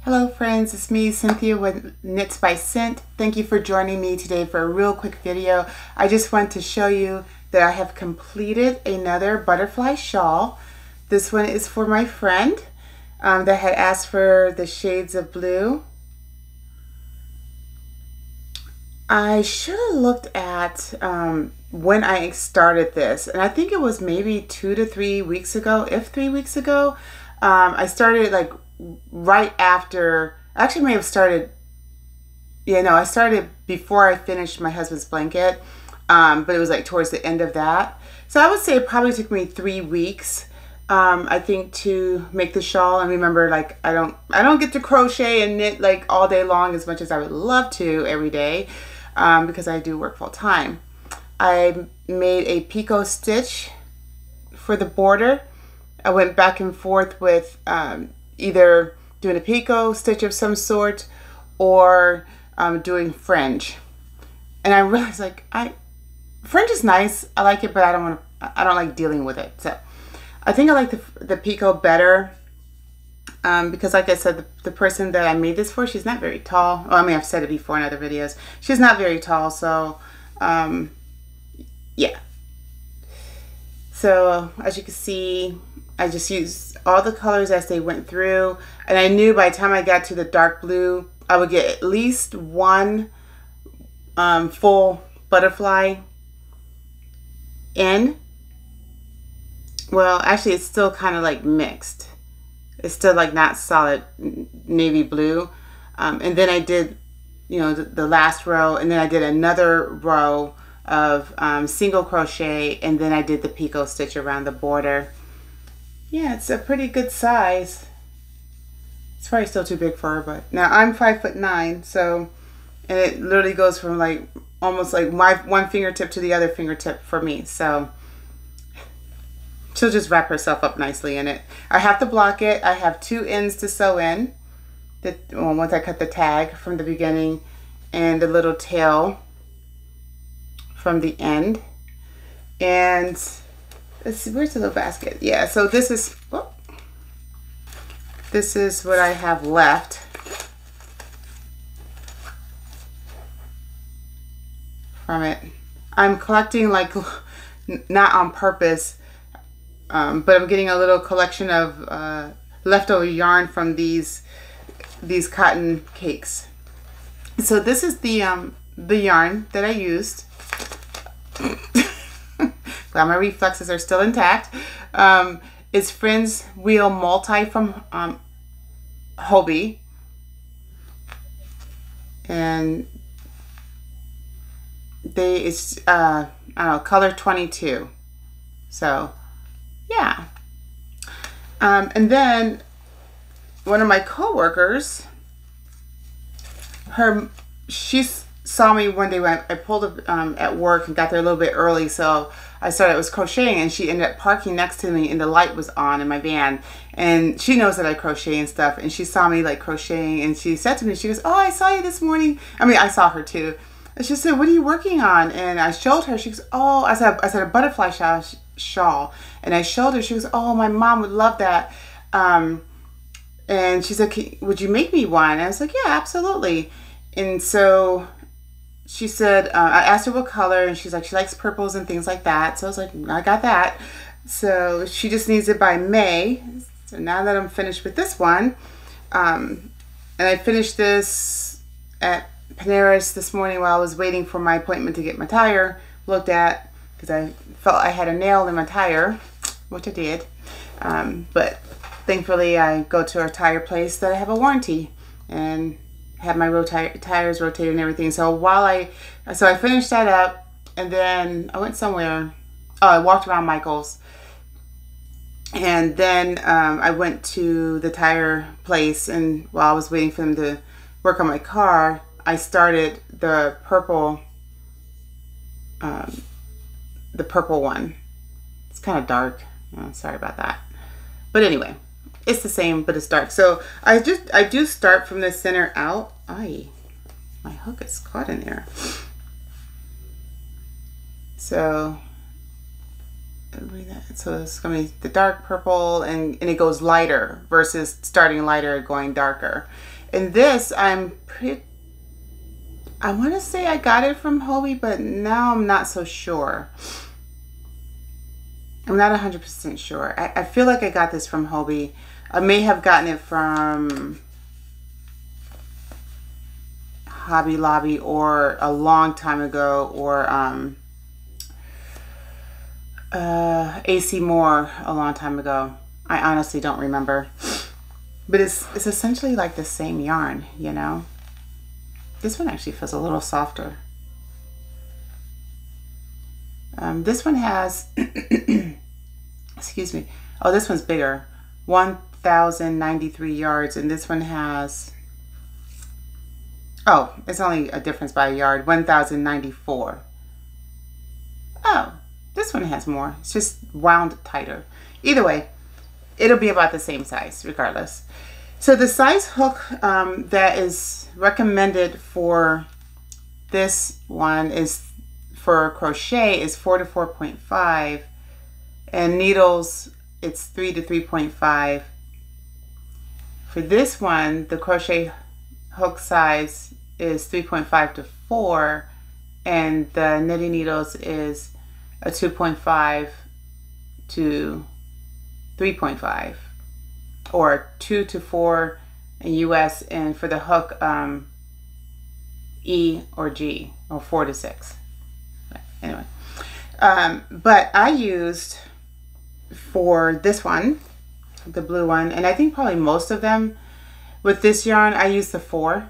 Hello friends, it's me Cynthia with Knits by Scent. Thank you for joining me today for a real quick video. I just want to show you that I have completed another butterfly shawl. This one is for my friend that had asked for the shades of blue. I should have looked at when I started this, and I think it was maybe 2 to 3 weeks ago, if 3 weeks ago. I started like right after, actually may have started, I started before I finished my husband's blanket, but it was like towards the end of that. So I would say it probably took me 3 weeks, I think, to make the shawl. And remember, like, I don't get to crochet and knit like all day long as much as I would love to every day, because I do work full time. I made a Pico stitch for the border. I went back and forth with either doing a Pico stitch of some sort or doing fringe. And I realized, like, fringe is nice, I like it, but I don't like dealing with it. So I think I like the Pico better, because like I said, the person that I made this for, she's not very tall. Well, I mean, I've said it before in other videos, she's not very tall. So yeah, so as you can see, I just used all the colors as they went through, and I knew by the time I got to the dark blue, I would get at least one full butterfly in. Well, actually, it's still kind of like mixed. It's still like not solid navy blue. And then I did, the last row, and then I did another row of single crochet, and then I did the Pico stitch around the border. Yeah, it's a pretty good size. It's probably still too big for her, but now I'm 5'9", so, and it literally goes from like almost like my one fingertip to the other fingertip for me. So she'll just wrap herself up nicely in it. I have to block it. I have 2 ends to sew in. Once I cut the tag from the beginning and the little tail from the end. And let's see, where's the little basket? Yeah, so this is what I have left. From it. I'm collecting, like, not on purpose, but I'm getting a little collection of leftover yarn from these cotton cakes. So this is the yarn that I used. Glad my reflexes are still intact. It's Friends Wheel Multi from Hobbii, and it's I don't know, color 22. So yeah. And then one of my co-workers, she saw me one day when I pulled up at work and got there a little bit early, so I was crocheting, and she ended up parking next to me, and the light was on in my van, and she knows that I crochet and stuff, and she saw me like crocheting, and she said to me, she goes, "Oh, I saw you this morning." I mean, I saw her too, and she said, "What are you working on?" And I showed her. She goes, "Oh," I said a butterfly shawl, and I showed her. She goes, "Oh, my mom would love that." And she said, "Would you make me one?" And I was like, "Yeah, absolutely." And so she said, I asked her what color, and she's like, she likes purples and things like that. So I was like, I got that. So she just needs it by May. So now that I'm finished with this one, and I finished this at Panera's this morning while I was waiting for my appointment to get my tire looked at, because I felt I had a nail in my tire, which I did. But thankfully I go to a tire place that I have a warranty, and have my tires rotated and everything. So so I finished that up, and then I went somewhere. Oh, I walked around Michael's, and then I went to the tire place, and while I was waiting for them to work on my car, I started the purple one. It's kind of dark. Oh, sorry about that. But anyway, it's the same, but it's dark. So I do start from the center out. Ay, my hook is caught in there. So So it's going to be the dark purple, and it goes lighter versus starting lighter and going darker. And this, I want to say I got it from Hobbii, but now I'm not so sure. I'm not 100% sure. I feel like I got this from Hobbii. I may have gotten it from Hobby Lobby or a long time ago, or AC Moore a long time ago. I honestly don't remember. But it's essentially like the same yarn, you know. This one actually feels a little softer. This one has, excuse me. Oh, this one's bigger. 1,093 yards, and this one has, oh, it's only a difference by a yard, 1,094. Oh, this one has more. It's just wound tighter. Either way, it'll be about the same size regardless. So the size hook that is recommended for this one is, for crochet, is 4 to 4.5, and needles it's 3 to 3.5. For this one, the crochet hook size is 3.5 to 4, and the knitting needles is a 2.5 to 3.5, or 2 to 4 in US, and for the hook E or G, or 4 to 6. Anyway, but I used, for this one, the blue one, and I think probably most of them with this yarn, I use the 4.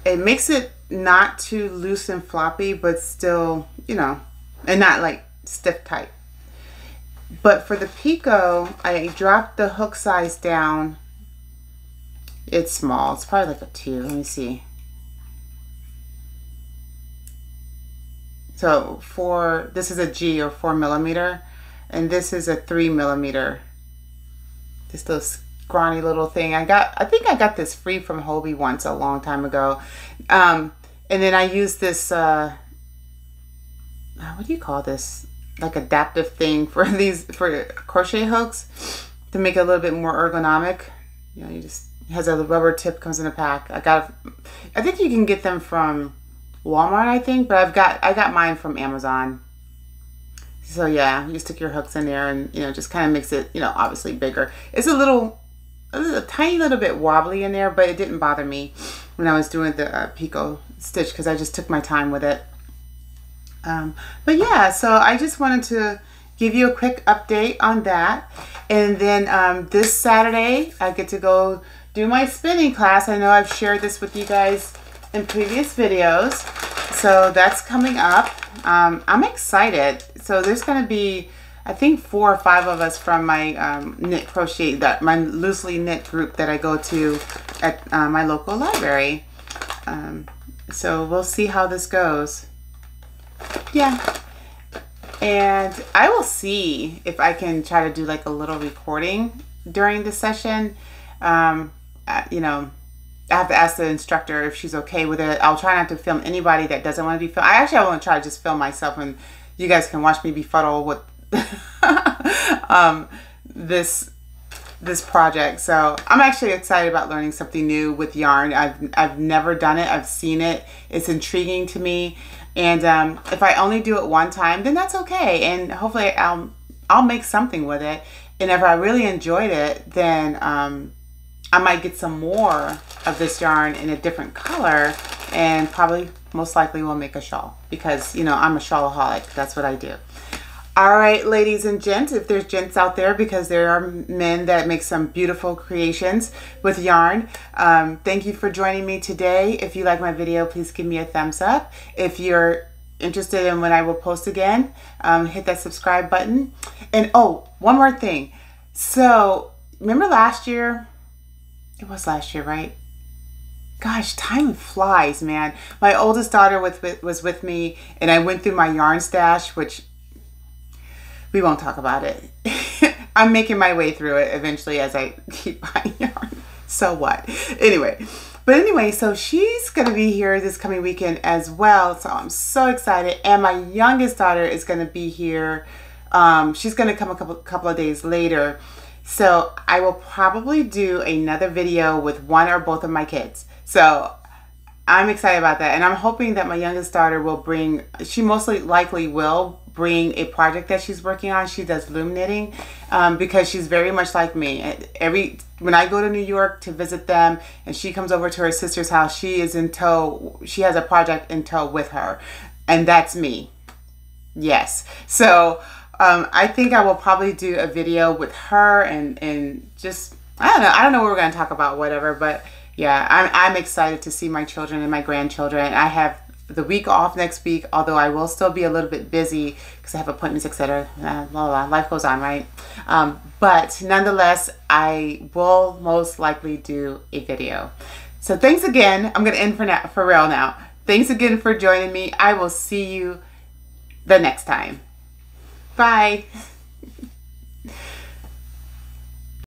It makes it not too loose and floppy, but still, you know, and not like stiff tight. But for the Pico, I dropped the hook size down. It's small. It's probably like a 2. Let me see. So this is a G, or 4 millimeter, and this is a 3 millimeter. This little scrawny little thing. I think I got this free from Hobbii once a long time ago. And then I used this, what do you call this? Like adaptive thing for for crochet hooks to make it a little bit more ergonomic. You know, it has a rubber tip, comes in a pack. I think you can get them from Walmart, I think, but I got mine from Amazon. So yeah, you stick your hooks in there, and you know, just kind of makes it, you know, obviously bigger. It's a tiny little bit wobbly in there, but it didn't bother me when I was doing the Pico stitch, because I just took my time with it. But yeah, so I just wanted to give you a quick update on that. And then this Saturday, I get to go do my spinning class. I know I've shared this with you guys in previous videos, so that's coming up. I'm excited. So there's going to be, I think, 4 or 5 of us from my knit crochet, my loosely knit group that I go to at my local library. So we'll see how this goes. Yeah, and I will see if I can try to do like a little recording during the session. You know, I have to ask the instructor if she's okay with it. I'll try not to film anybody that doesn't want to be filmed. I want to try to just film myself, and you guys can watch me befuddle with this project. So I'm actually excited about learning something new with yarn. I've never done it. I've seen it. It's intriguing to me. And if I only do it one time, then that's okay. And hopefully I'll make something with it. And if I really enjoyed it, then I might get some more of this yarn in a different color, and probably most likely we'll make a shawl, because, you know, I'm a shawlaholic. That's what I do. All right, ladies and gents, if there's gents out there, because there are men that make some beautiful creations with yarn. Thank you for joining me today. If you like my video, please give me a thumbs up. If you're interested in when I will post again, hit that subscribe button. And oh, one more thing. So remember last year? It was last year, right? Gosh, time flies, man. My oldest daughter was with me, and I went through my yarn stash, which we won't talk about it. I'm making my way through it eventually as I keep buying yarn. So what? Anyway, so she's going to be here this coming weekend as well. So I'm so excited. And my youngest daughter is going to be here She's going to come a couple of days later. So I will probably do another video with one or both of my kids. So I'm excited about that. And I'm hoping that my youngest daughter will bring, she mostly likely will bring a project that she's working on. She does loom knitting because she's very much like me. When I go to New York to visit them and she comes over to her sister's house, she is in tow. She has a project in tow with her. And that's me. Yes. So I think I will probably do a video with her and just, I don't know what we're going to talk about, whatever. But yeah, I'm excited to see my children and my grandchildren. I have the week off next week, although I will still be a little bit busy because I have appointments, etc. Life goes on, right? But nonetheless, I will most likely do a video. So thanks again. I'm going to end for real now. Thanks again for joining me. I will see you the next time. Bye.